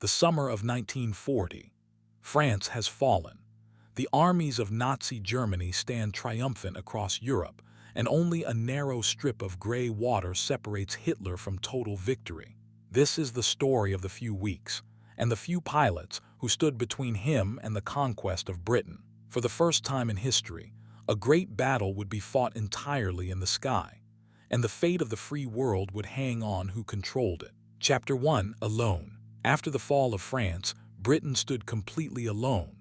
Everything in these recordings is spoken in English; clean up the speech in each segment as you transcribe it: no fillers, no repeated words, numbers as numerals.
The summer of 1940. France has fallen. The armies of Nazi Germany stand triumphant across Europe, and only a narrow strip of gray water separates Hitler from total victory. This is the story of the few weeks, and the few pilots who stood between him and the conquest of Britain. For the first time in history, a great battle would be fought entirely in the sky, and the fate of the free world would hang on who controlled it. Chapter 1. Alone. After the fall of France, Britain stood completely alone.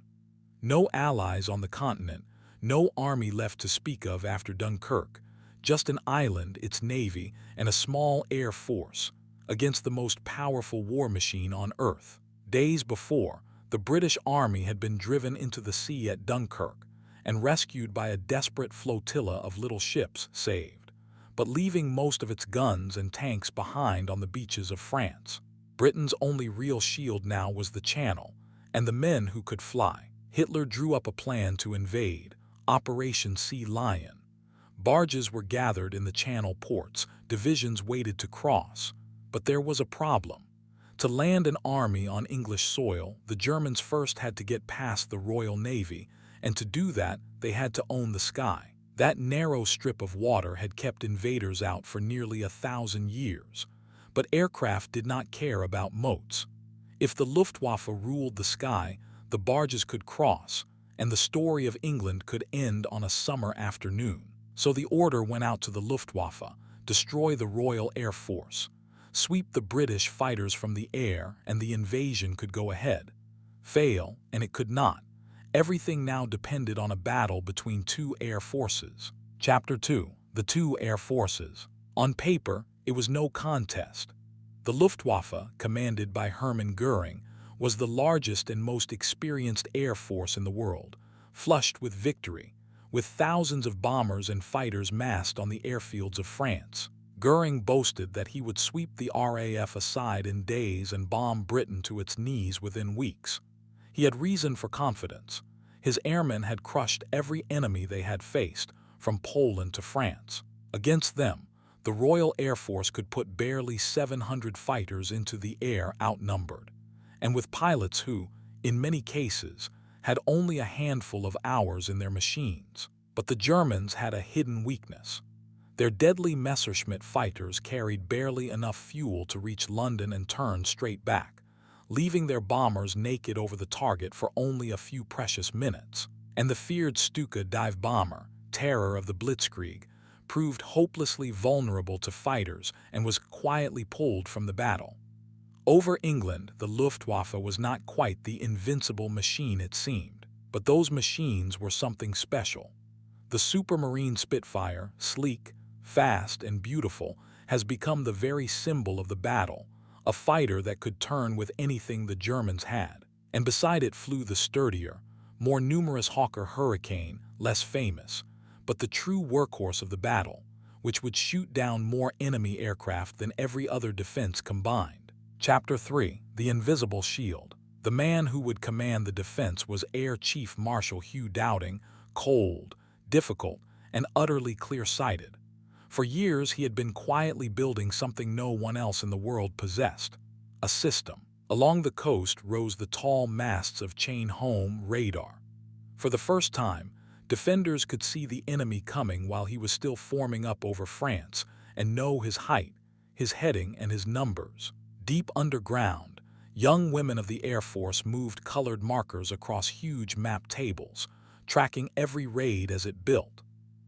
No allies on the continent, no army left to speak of after Dunkirk, just an island, its navy, and a small air force, against the most powerful war machine on Earth. Days before, the British army had been driven into the sea at Dunkirk and rescued by a desperate flotilla of little ships saved, but leaving most of its guns and tanks behind on the beaches of France. Britain's only real shield now was the Channel, and the men who could fly. Hitler drew up a plan to invade, Operation Sea Lion. Barges were gathered in the Channel ports, divisions waited to cross. But there was a problem. To land an army on English soil, the Germans first had to get past the Royal Navy, and to do that, they had to own the sky. That narrow strip of water had kept invaders out for nearly 1,000 years. But aircraft did not care about moats. If the Luftwaffe ruled the sky, the barges could cross, and the story of England could end on a summer afternoon. So the order went out to the Luftwaffe: destroy the Royal Air Force, sweep the British fighters from the air, and the invasion could go ahead. Fail, and it could not. Everything now depended on a battle between two air forces. Chapter 2. The two air forces. On paper, it was no contest. The Luftwaffe, commanded by Hermann Göring, was the largest and most experienced air force in the world, flushed with victory, with thousands of bombers and fighters massed on the airfields of France. Göring boasted that he would sweep the RAF aside in days and bomb Britain to its knees within weeks. He had reason for confidence. His airmen had crushed every enemy they had faced, from Poland to France. Against them, the Royal Air Force could put barely 700 fighters into the air outnumbered, and with pilots who, in many cases, had only a handful of hours in their machines. But the Germans had a hidden weakness. Their deadly Messerschmitt fighters carried barely enough fuel to reach London and turn straight back, leaving their bombers naked over the target for only a few precious minutes. And the feared Stuka dive bomber, terror of the Blitzkrieg, proved hopelessly vulnerable to fighters and was quietly pulled from the battle. Over England, the Luftwaffe was not quite the invincible machine it seemed, but those machines were something special. The Supermarine Spitfire, sleek, fast, and beautiful, has become the very symbol of the battle, a fighter that could turn with anything the Germans had. And beside it flew the sturdier, more numerous Hawker Hurricane, less famous, but the true workhorse of the battle, which would shoot down more enemy aircraft than every other defense combined. Chapter 3. The Invisible Shield. The man who would command the defense was Air Chief Marshal Hugh Dowding, cold, difficult, and utterly clear-sighted. For years he had been quietly building something no one else in the world possessed: a system. Along the coast rose the tall masts of chain-home radar. For the first time, defenders could see the enemy coming while he was still forming up over France and know his height, his heading, and his numbers. Deep underground, young women of the Air Force moved colored markers across huge map tables, tracking every raid as it built.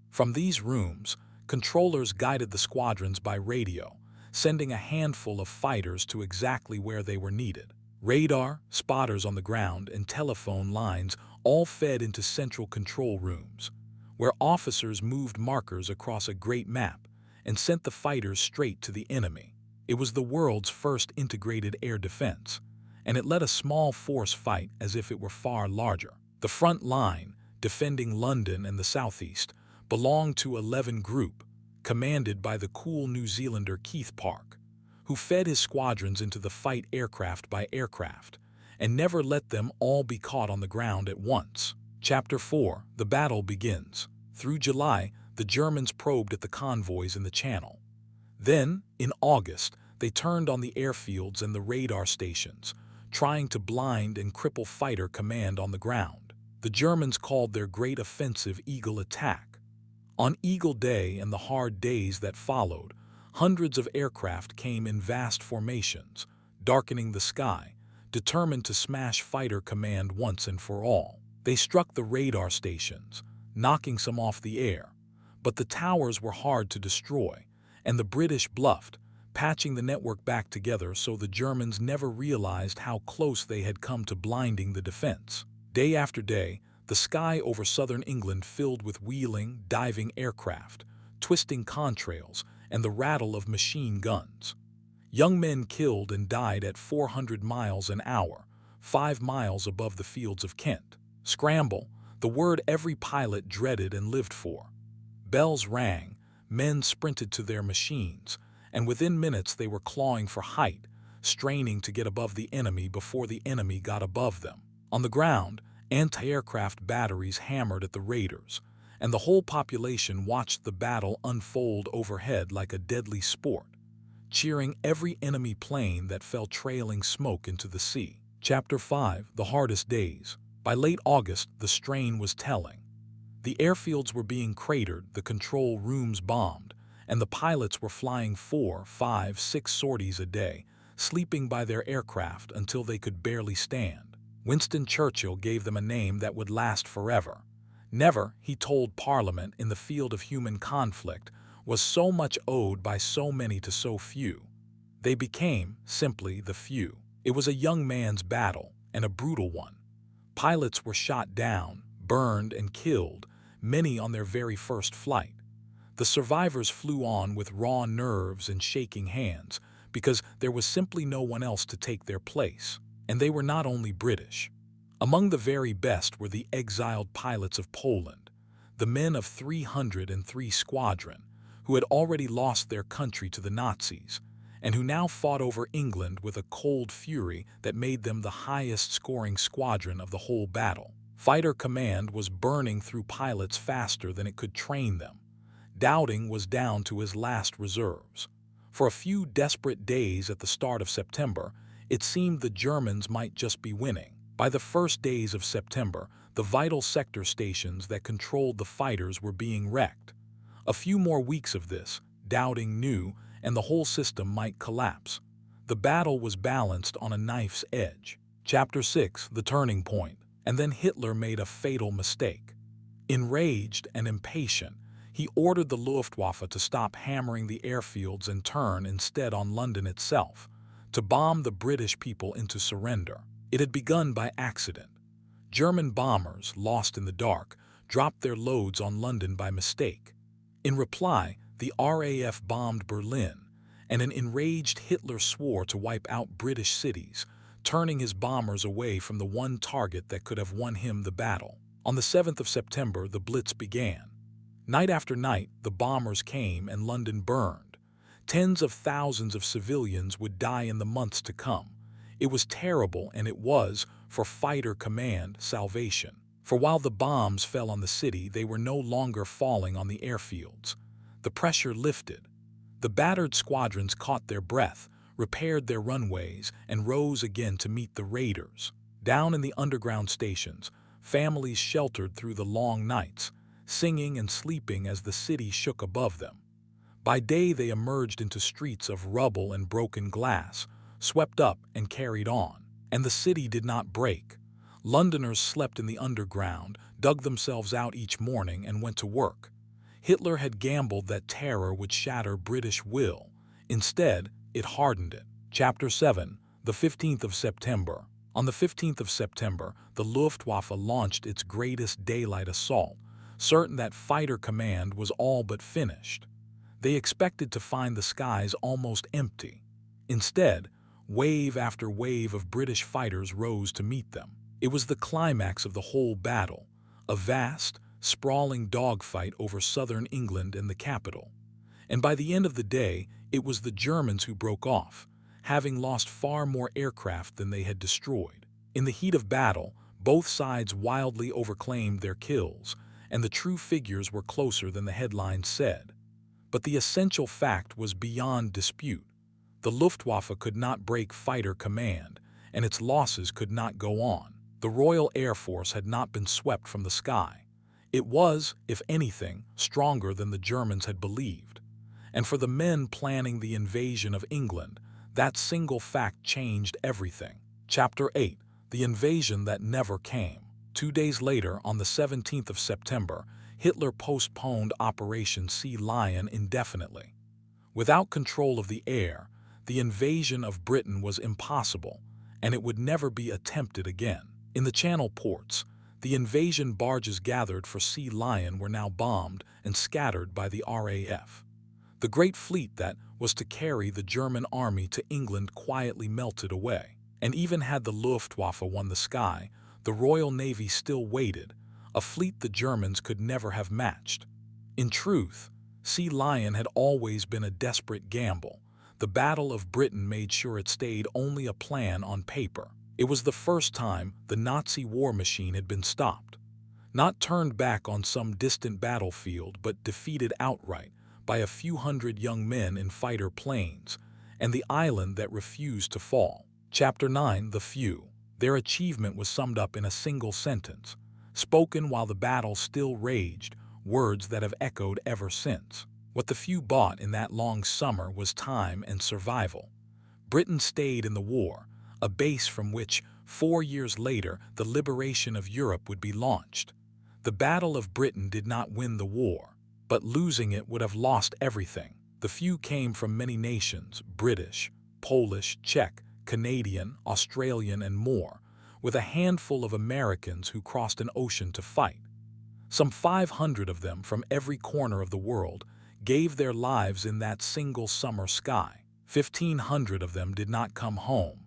From these rooms, controllers guided the squadrons by radio, sending a handful of fighters to exactly where they were needed. Radar, spotters on the ground, and telephone lines all fed into central control rooms, where officers moved markers across a great map and sent the fighters straight to the enemy. It was the world's first integrated air defense, and it let a small force fight as if it were far larger. The front line, defending London and the southeast, belonged to 11 Group, commanded by the cool New Zealander Keith Park, who fed his squadrons into the fight aircraft by aircraft, and never let them all be caught on the ground at once. Chapter 4. The battle begins. Through July, the Germans probed at the convoys in the Channel. Then, in August, they turned on the airfields and the radar stations, trying to blind and cripple fighter command on the ground. The Germans called their great offensive Eagle Attack. On Eagle Day and the hard days that followed, hundreds of aircraft came in vast formations, darkening the sky, determined to smash fighter command once and for all. They struck the radar stations, knocking some off the air, but the towers were hard to destroy, and the British bluffed, patching the network back together so the Germans never realized how close they had come to blinding the defense. Day after day, the sky over southern England filled with wheeling, diving aircraft, twisting contrails, and the rattle of machine guns. Young men killed and died at 400 miles an hour, 5 miles above the fields of Kent. Scramble, the word every pilot dreaded and lived for. Bells rang, men sprinted to their machines, and within minutes they were clawing for height, straining to get above the enemy before the enemy got above them. On the ground, anti-aircraft batteries hammered at the raiders, and the whole population watched the battle unfold overhead like a deadly sport, cheering every enemy plane that fell trailing smoke into the sea. Chapter 5: The Hardest Days. By late August, the strain was telling. The airfields were being cratered, the control rooms bombed, and the pilots were flying 4, 5, 6 sorties a day, sleeping by their aircraft until they could barely stand. Winston Churchill gave them a name that would last forever. Never, he told Parliament in the field of human conflict, was so much owed by so many to so few. They became, simply, the few. It was a young man's battle, and a brutal one. Pilots were shot down, burned, and killed, many on their very first flight. The survivors flew on with raw nerves and shaking hands, because there was simply no one else to take their place. And they were not only British. Among the very best were the exiled pilots of Poland, the men of 303 Squadron, who had already lost their country to the Nazis, and who now fought over England with a cold fury that made them the highest-scoring squadron of the whole battle. Fighter command was burning through pilots faster than it could train them. Dowding was down to his last reserves. For a few desperate days at the start of September, it seemed the Germans might just be winning. By the first days of September, the vital sector stations that controlled the fighters were being wrecked. A few more weeks of this, Dowding knew, and the whole system might collapse. The battle was balanced on a knife's edge. Chapter 6: The Turning Point. And then Hitler made a fatal mistake. Enraged and impatient, he ordered the Luftwaffe to stop hammering the airfields and turn instead on London itself, to bomb the British people into surrender. It had begun by accident. German bombers, lost in the dark, dropped their loads on London by mistake. In reply, the RAF bombed Berlin, and an enraged Hitler swore to wipe out British cities, turning his bombers away from the one target that could have won him the battle. On the 7th of September, the Blitz began. Night after night, the bombers came and London burned. Tens of thousands of civilians would die in the months to come. It was terrible, and it was, for fighter command, salvation. For while the bombs fell on the city, they were no longer falling on the airfields. The pressure lifted. The battered squadrons caught their breath, repaired their runways, and rose again to meet the raiders. Down in the underground stations, families sheltered through the long nights, singing and sleeping as the city shook above them. By day they emerged into streets of rubble and broken glass, swept up and carried on. And the city did not break. Londoners slept in the underground, dug themselves out each morning, and went to work. Hitler had gambled that terror would shatter British will. Instead, it hardened it. Chapter 7: The 15th of September. On the 15th of September, the Luftwaffe launched its greatest daylight assault, certain that fighter command was all but finished. They expected to find the skies almost empty. Instead, wave after wave of British fighters rose to meet them. It was the climax of the whole battle, a vast, sprawling dogfight over southern England and the capital. And by the end of the day, it was the Germans who broke off, having lost far more aircraft than they had destroyed. In the heat of battle, both sides wildly overclaimed their kills, and the true figures were closer than the headlines said. But the essential fact was beyond dispute. The Luftwaffe could not break fighter command, and its losses could not go on. The Royal Air Force had not been swept from the sky. It was, if anything, stronger than the Germans had believed. And for the men planning the invasion of England, that single fact changed everything. Chapter 8. The Invasion That Never Came. 2 days later, on the 17th of September, Hitler postponed Operation Sea Lion indefinitely. Without control of the air, the invasion of Britain was impossible, and it would never be attempted again. In the Channel ports, the invasion barges gathered for Sea Lion were now bombed and scattered by the RAF. The great fleet that was to carry the German army to England quietly melted away. And even had the Luftwaffe won the sky, the Royal Navy still waited, a fleet the Germans could never have matched. In truth, Sea Lion had always been a desperate gamble. The Battle of Britain made sure it stayed only a plan on paper. It was the first time the Nazi war machine had been stopped. Not turned back on some distant battlefield, but defeated outright by a few hundred young men in fighter planes, and the island that refused to fall. Chapter 9. The Few. Their achievement was summed up in a single sentence, spoken while the battle still raged, words that have echoed ever since. What the few bought in that long summer was time and survival. Britain stayed in the war, a base from which, 4 years later, the liberation of Europe would be launched. The Battle of Britain did not win the war, but losing it would have lost everything. The few came from many nations: British, Polish, Czech, Canadian, Australian, and more, with a handful of Americans who crossed an ocean to fight. Some 500 of them from every corner of the world gave their lives in that single summer sky. 1,500 of them did not come home,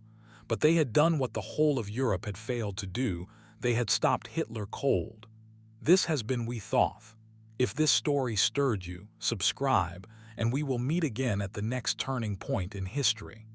but they had done what the whole of Europe had failed to do. They had stopped Hitler cold. This has been WeThoth. If this story stirred you, subscribe, and we will meet again at the next turning point in history.